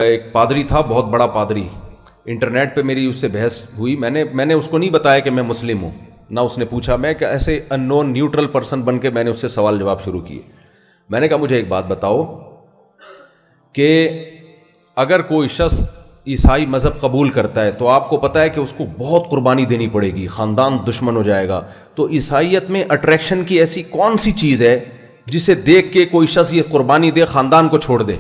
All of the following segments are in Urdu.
ایک پادری تھا، بہت بڑا پادری. انٹرنیٹ پہ میری اس سے بحث ہوئی. میں نے اس کو نہیں بتایا کہ میں مسلم ہوں، نہ اس نے پوچھا. میں کہ ایسے ان نون نیوٹرل پرسن بن کے میں نے اس سے سوال جواب شروع کیے. میں نے کہا مجھے ایک بات بتاؤ کہ اگر کوئی شخص عیسائی مذہب قبول کرتا ہے تو آپ کو پتہ ہے کہ اس کو بہت قربانی دینی پڑے گی، خاندان دشمن ہو جائے گا. تو عیسائیت میں اٹریکشن کی ایسی کون سی چیز ہے جسے دیکھ کے کوئی شخص یہ قربانی دے، خاندان کو چھوڑ دے؟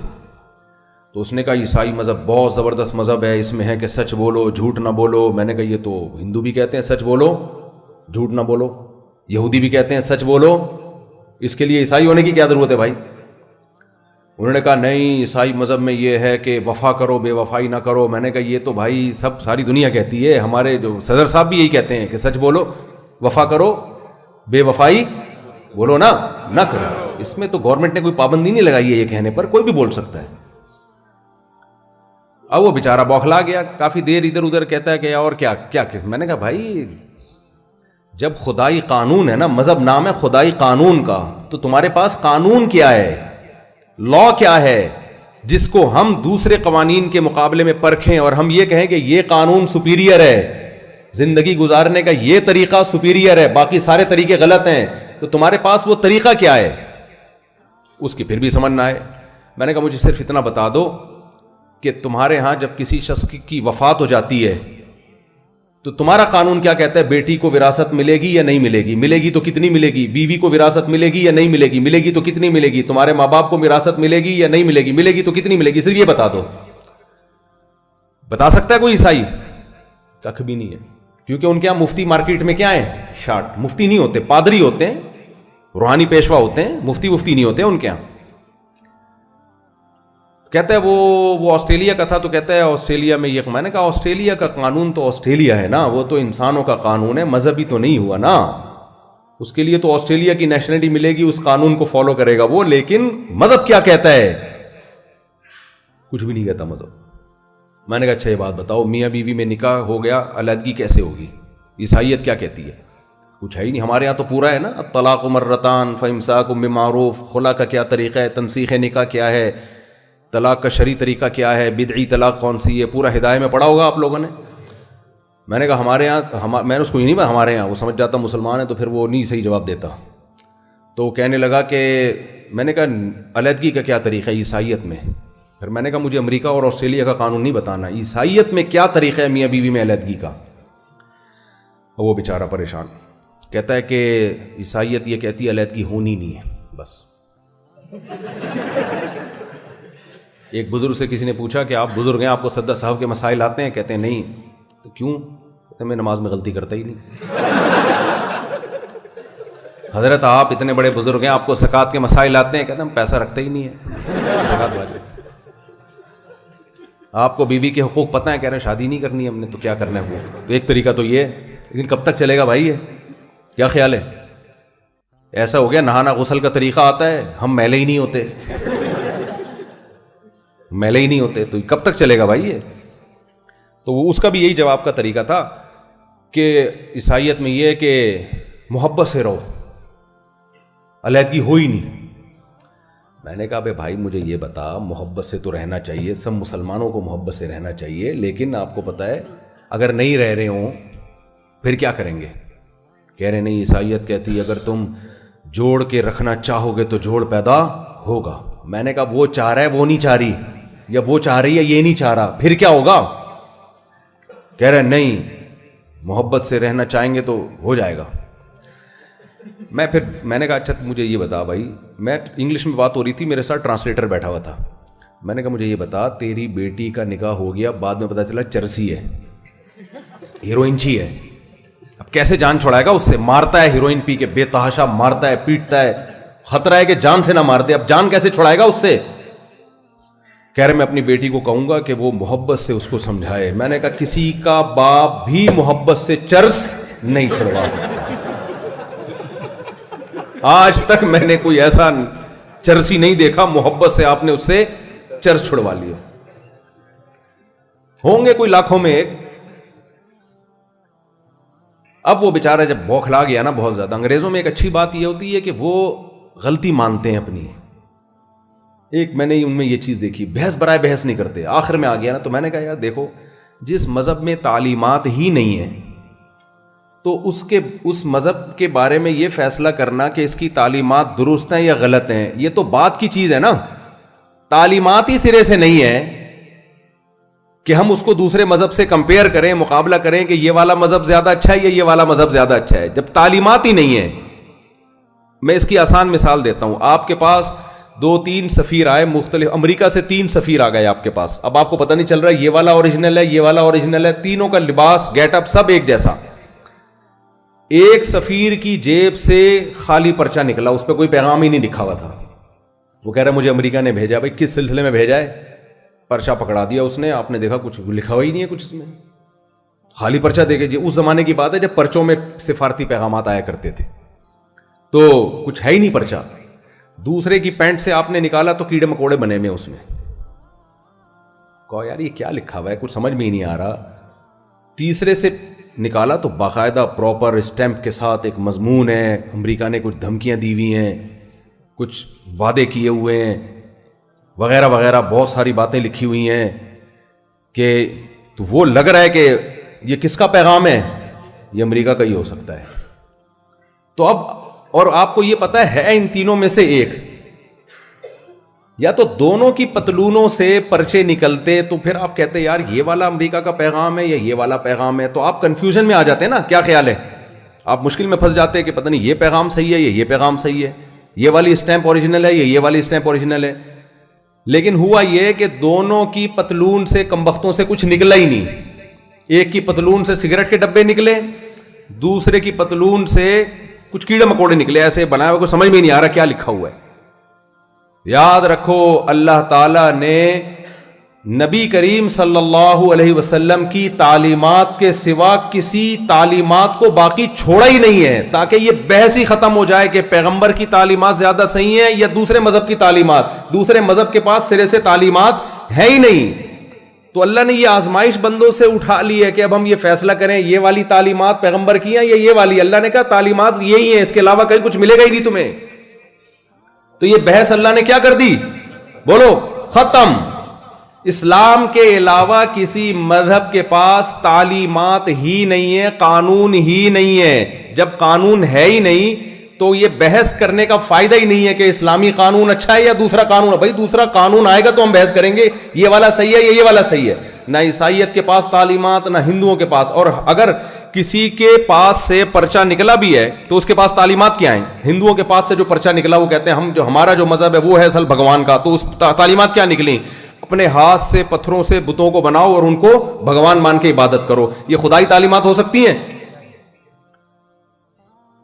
تو اس نے کہا عیسائی مذہب بہت زبردست مذہب ہے، اس میں ہے کہ سچ بولو جھوٹ نہ بولو. میں نے کہا یہ تو ہندو بھی کہتے ہیں سچ بولو جھوٹ نہ بولو، یہودی بھی کہتے ہیں سچ بولو، اس کے لیے عیسائی ہونے کی کیا ضرورت ہے بھائی؟ انہوں نے کہا نہیں، عیسائی مذہب میں یہ ہے کہ وفا کرو بے وفائی نہ کرو. میں نے کہا یہ تو بھائی ساری دنیا کہتی ہے، ہمارے جو صدر صاحب بھی یہی کہتے ہیں کہ سچ بولو، وفا کرو، بے وفائی بولو نہ کرو. اس میں تو گورنمنٹ نے کوئی پابندی نہیں لگائی ہے، یہ کہنے پر کوئی بھی بول سکتا ہے. اب وہ بیچارہ بوکھلا گیا، کافی دیر ادھر ادھر کہتا ہے کہ اور کیا. میں نے کہا بھائی جب خدائی قانون ہے نا، مذہب نام ہے خدائی قانون کا، تو تمہارے پاس قانون کیا ہے، لا کیا ہے جس کو ہم دوسرے قوانین کے مقابلے میں پرکھیں اور ہم یہ کہیں کہ یہ قانون سپیریئر ہے، زندگی گزارنے کا یہ طریقہ سپیریئر ہے، باقی سارے طریقے غلط ہیں. تو تمہارے پاس وہ طریقہ کیا ہے؟ اس کی پھر بھی سمجھ نہ آئے. میں نے کہا مجھے صرف اتنا بتا دو کہ تمہارے ہاں جب کسی شخص کی وفات ہو جاتی ہے تو تمہارا قانون کیا کہتا ہے؟ بیٹی کو وراثت ملے گی یا نہیں ملے گی؟ ملے گی تو کتنی ملے گی؟ بیوی کو وراثت ملے گی یا نہیں ملے گی؟ ملے گی تو کتنی ملے گی؟ تمہارے ماں باپ کو وراثت ملے گی یا نہیں ملے گی؟ ملے گی تو کتنی ملے گی؟ صرف یہ بتا دو. بتا سکتا ہے کوئی عیسائی؟ کخ بھی نہیں ہے، کیونکہ ان کے یہاں مفتی مارکیٹ میں کیا ہے؟ شارٹ. مفتی نہیں ہوتے، پادری ہوتے ہیں، روحانی پیشوا ہوتے ہیں، مفتی نہیں ہوتے ان کے یہاں. کہتا ہے وہ آسٹریلیا کا تھا تو کہتا ہے آسٹریلیا میں یہ. میں نے کہا آسٹریلیا کا قانون تو آسٹریلیا ہے نا، وہ تو انسانوں کا قانون ہے، مذہبی تو نہیں ہوا نا. اس کے لیے تو آسٹریلیا کی نیشنلٹی ملے گی، اس قانون کو فالو کرے گا وہ. لیکن مذہب کیا کہتا ہے؟ کچھ بھی نہیں کہتا مذہب. میں نے کہا اچھا یہ بات بتاؤ، میاں بیوی میں نکاح ہو گیا، علیحدگی کیسے ہوگی؟ عیسائیت کیا کہتی ہے؟ کچھ ہے ہی نہیں. ہمارے یہاں تو پورا ہے نا، الطلاق مرتان فامساک بمعروف. خلا کا کیا طریقہ ہے؟ تنسیخ نکاح کیا ہے؟ طلاق کا شرعی طریقہ کیا ہے؟ بدعی طلاق کون سی ہے؟ پورا ہدایت میں پڑھا ہوگا آپ لوگوں نے. میں نے کہا ہمارے یہاں، میں نے اس کو ہی نہیں پڑھا ہمارے یہاں. وہ سمجھ جاتا مسلمان ہے تو پھر وہ نہیں صحیح جواب دیتا. تو وہ کہنے لگا کہ میں نے کہا علیحدگی کا کیا طریقہ ہے عیسائیت میں؟ پھر میں نے کہا مجھے امریکہ اور آسٹریلیا کا قانون نہیں بتانا، عیسائیت میں کیا طریقہ ہے میاں بیوی میں علیحدگی کا. وہ بیچارہ پریشان کہتا ہے کہ عیسائیت یہ کہتی ہے علیحدگی ہونی نہیں ہے بس. ایک بزرگ سے کسی نے پوچھا کہ آپ بزرگ ہیں، آپ کو صدر صاحب کے مسائل آتے ہیں؟ کہتے ہیں نہیں. تو کیوں؟ کہتے ہیں میں نماز میں غلطی کرتا ہی نہیں. حضرت آپ اتنے بڑے بزرگ ہیں، آپ کو زکوٰۃ کے مسائل آتے ہیں؟ کہتے ہیں ہم پیسہ رکھتے ہی نہیں ہے زکوٰۃ واجب. آپ کو بیوی کے حقوق پتہ ہیں؟ کہہ رہے ہیں شادی نہیں کرنی ہم نے، تو کیا کرنا ہے وہ. تو ایک طریقہ تو یہ ہے، لیکن کب تک چلے گا بھائی یہ؟ کیا خیال ہے؟ ایسا ہو گیا نہانا غسل کا طریقہ آتا ہے، ہم میلے ہی نہیں ہوتے، میلے ہی نہیں ہوتے، تو کب تک چلے گا بھائی یہ؟ تو وہ اس کا بھی یہی جواب کا طریقہ تھا کہ عیسائیت میں یہ ہے کہ محبت سے رہو، علیحدگی ہو ہی نہیں. میں نے کہا بھائی مجھے یہ بتا، محبت سے تو رہنا چاہیے، سب مسلمانوں کو محبت سے رہنا چاہیے، لیکن آپ کو پتہ ہے اگر نہیں رہ رہے ہوں پھر کیا کریں گے؟ کہہ رہے نہیں، عیسائیت کہتی ہے اگر تم جوڑ کے رکھنا چاہو گے تو جوڑ پیدا ہوگا. میں نے کہا وہ چاہ رہا ہے وہ نہیں چاہ رہی، یا وہ چاہ رہی ہے یہ نہیں چاہ رہا، پھر کیا ہوگا؟ کہہ رہے نہیں محبت سے رہنا چاہیں گے تو ہو جائے گا. میں نے کہا اچھا مجھے یہ بتا بھائی، میں انگلش میں بات ہو رہی تھی، میرے ساتھ ٹرانسلیٹر بیٹھا ہوا تھا. میں نے کہا مجھے یہ بتا، تیری بیٹی کا نکاح ہو گیا، بعد میں پتا چلا چرسی ہے، ہیروئنچی ہے، اب کیسے جان چھڑائے گا اس سے؟ مارتا ہے ہیروئن پی کے، بے تحاشا مارتا ہے، پیٹتا ہے، خطرہ ہے کہ جان سے نہ مار دے. اب جان کیسے چھڑائے گا اس سے؟ کہہ رہے میں اپنی بیٹی کو کہوں گا کہ وہ محبت سے اس کو سمجھائے. میں نے کہا کسی کا باپ بھی محبت سے چرس نہیں چھڑوا سکتا. آج تک میں نے کوئی ایسا چرسی نہیں دیکھا محبت سے آپ نے اس سے چرس چھڑوا لیا. ہوں گے کوئی لاکھوں میں ایک. اب وہ بیچارہ جب بوکھلا گیا نا بہت زیادہ. انگریزوں میں ایک اچھی بات یہ ہوتی ہے کہ وہ غلطی مانتے ہیں اپنی. ایک میں نے ان میں یہ چیز دیکھی، بحث برائے بحث نہیں کرتے، آخر میں آ گیا نا تو میں نے کہا یار دیکھو جس مذہب میں تعلیمات ہی نہیں ہیں تو اس مذہب کے بارے میں یہ فیصلہ کرنا کہ اس کی تعلیمات درست ہیں یا غلط ہیں یہ تو بات کی چیز ہے نا. تعلیمات ہی سرے سے نہیں ہے کہ ہم اس کو دوسرے مذہب سے کمپیئر کریں، مقابلہ کریں کہ یہ والا مذہب زیادہ اچھا ہے یا یہ والا مذہب زیادہ اچھا ہے، جب تعلیمات ہی نہیں ہے. میں اس کی آسان مثال دیتا ہوں. آپ کے پاس 2-3 سفیر آئے مختلف، امریکہ سے 3 سفیر آ گئے آپ کے پاس. اب آپ کو پتہ نہیں چل رہا یہ والا اوریجنل ہے یہ والا اوریجنل ہے، تینوں کا لباس گیٹ اپ سب ایک جیسا. ایک سفیر کی جیب سے خالی پرچہ نکلا، اس پہ کوئی پیغام ہی نہیں لکھا ہوا تھا. وہ کہہ رہا مجھے امریکہ نے بھیجا. بھائی کس سلسلے میں بھیجا ہے؟ پرچہ پکڑا دیا اس نے، آپ نے دیکھا کچھ لکھا ہوا ہی نہیں ہے کچھ اس میں، خالی پرچہ دے کے. جی اس زمانے کی بات ہے جب پرچوں میں سفارتی پیغامات آیا کرتے تھے، تو کچھ ہے ہی نہیں پرچہ. دوسرے کی پینٹ سے آپ نے نکالا تو کیڑے مکوڑے بنے میں اس میں. کہو یار یہ کیا لکھا ہوا ہے، کچھ سمجھ میں ہی نہیں آ رہا. تیسرے سے نکالا تو باقاعدہ پراپر اسٹیمپ کے ساتھ ایک مضمون ہے، امریکہ نے کچھ دھمکیاں دی ہوئی ہیں، کچھ وعدے کیے ہوئے ہیں وغیرہ وغیرہ، بہت ساری باتیں لکھی ہوئی ہیں کہ تو وہ لگ رہا ہے کہ یہ کس کا پیغام ہے، یہ امریکہ کا ہی ہو سکتا ہے. تو اب اور آپ کو یہ پتا ہے ان تینوں میں سے ایک، یا تو دونوں کی پتلونوں سے پرچے نکلتے تو پھر آپ کہتے یار یہ والا امریکہ کا پیغام ہے یا یہ والا پیغام ہے. تو آپ کنفیوژن میں آ جاتے ہیں نا، کیا خیال ہے، آپ مشکل میں پھنس جاتے ہیں کہ پتہ نہیں یہ پیغام صحیح ہے یا یہ پیغام صحیح ہے، یہ والی اسٹیمپ اوریجنل ہے یا یہ والی اسٹیمپ اوریجنل ہے. لیکن ہوا یہ کہ دونوں کی پتلون سے کمبختوں سے کچھ نکلا ہی نہیں. ایک کی پتلون سے سگریٹ کے ڈبے نکلے، دوسرے کی پتلون سے کچھ کیڑے مکوڑے نکلے، ایسے بنایا ہوا، کوئی سمجھ میں نہیں آ رہا کیا لکھا ہوا ہے. یاد رکھو اللہ تعالیٰ نے نبی کریم صلی اللہ علیہ وسلم کی تعلیمات کے سوا کسی تعلیمات کو باقی چھوڑا ہی نہیں ہے، تاکہ یہ بحث ہی ختم ہو جائے کہ پیغمبر کی تعلیمات زیادہ صحیح ہیں یا دوسرے مذہب کی تعلیمات. دوسرے مذہب کے پاس سرے سے تعلیمات ہے ہی نہیں. تو اللہ نے یہ آزمائش بندوں سے اٹھا لی ہے کہ اب ہم یہ فیصلہ کریں یہ والی تعلیمات پیغمبر کی ہیں یا یہ والی. اللہ نے کہا تعلیمات یہی ہیں، اس کے علاوہ کہیں کچھ ملے گا ہی نہیں تمہیں. تو یہ بحث اللہ نے کیا کر دی، بولو، ختم. اسلام کے علاوہ کسی مذہب کے پاس تعلیمات ہی نہیں ہے، قانون ہی نہیں ہے. جب قانون ہے ہی نہیں تو یہ بحث کرنے کا فائدہ ہی نہیں ہے کہ اسلامی قانون اچھا ہے یا دوسرا قانون. بھائی دوسرا قانون آئے گا تو ہم بحث کریں گے یہ والا صحیح ہے یا یہ والا صحیح ہے. نہ عیسائیت کے پاس تعلیمات، نہ ہندوؤں کے پاس. اور اگر کسی کے پاس سے پرچہ نکلا بھی ہے تو اس کے پاس تعلیمات کیا ہیں؟ ہندوؤں کے پاس سے جو پرچہ نکلا وہ کہتے ہیں ہم جو ہمارا جو مذہب ہے وہ ہے اصل بھگوان کا. تو اس تعلیمات کیا نکلی؟ اپنے ہاتھ سے پتھروں سے بتوں کو بناؤ اور ان کو بھگوان مان کے عبادت کرو. یہ خدائی تعلیمات ہو سکتی ہیں؟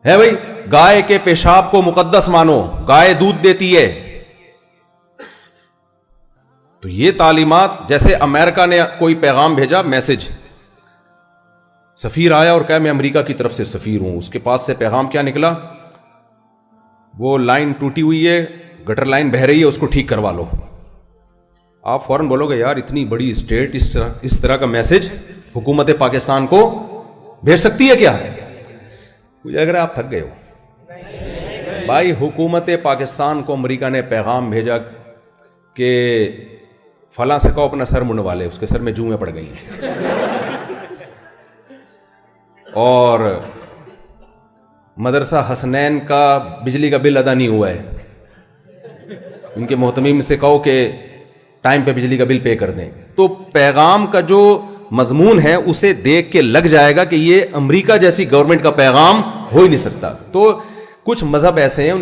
ہے بھائی، گائے کے پیشاب کو مقدس مانو، گائے دودھ دیتی ہے. تو یہ تعلیمات، جیسے امریکہ نے کوئی پیغام بھیجا، میسج، سفیر آیا اور کہا میں امریکہ کی طرف سے سفیر ہوں، اس کے پاس سے پیغام کیا نکلا، وہ لائن ٹوٹی ہوئی ہے، گٹر لائن بہہ رہی ہے، اس کو ٹھیک کروا لو. آپ فوراً بولو گے یار اتنی بڑی اسٹیٹ اس طرح کا میسج حکومت پاکستان کو بھیج سکتی ہے کیا؟ مجھے لگ رہا ہے آپ تھک گئے ہو. بھائی حکومت پاکستان کو امریکہ نے پیغام بھیجا کہ فلاں سے کہو اپنا سر منڈوا لے، اس کے سر میں جوئیں پڑ گئی ہیں، اور مدرسہ حسنین کا بجلی کا بل ادا نہیں ہوا ہے، ان کے محتمین سے کہو کہ ٹائم پہ بجلی کا بل پے کر دیں. تو پیغام کا جو مضمون ہے اسے دیکھ کے لگ جائے گا کہ یہ امریکہ جیسی گورنمنٹ کا پیغام ہو ہی نہیں سکتا. تو کچھ مذہب ایسے ہیں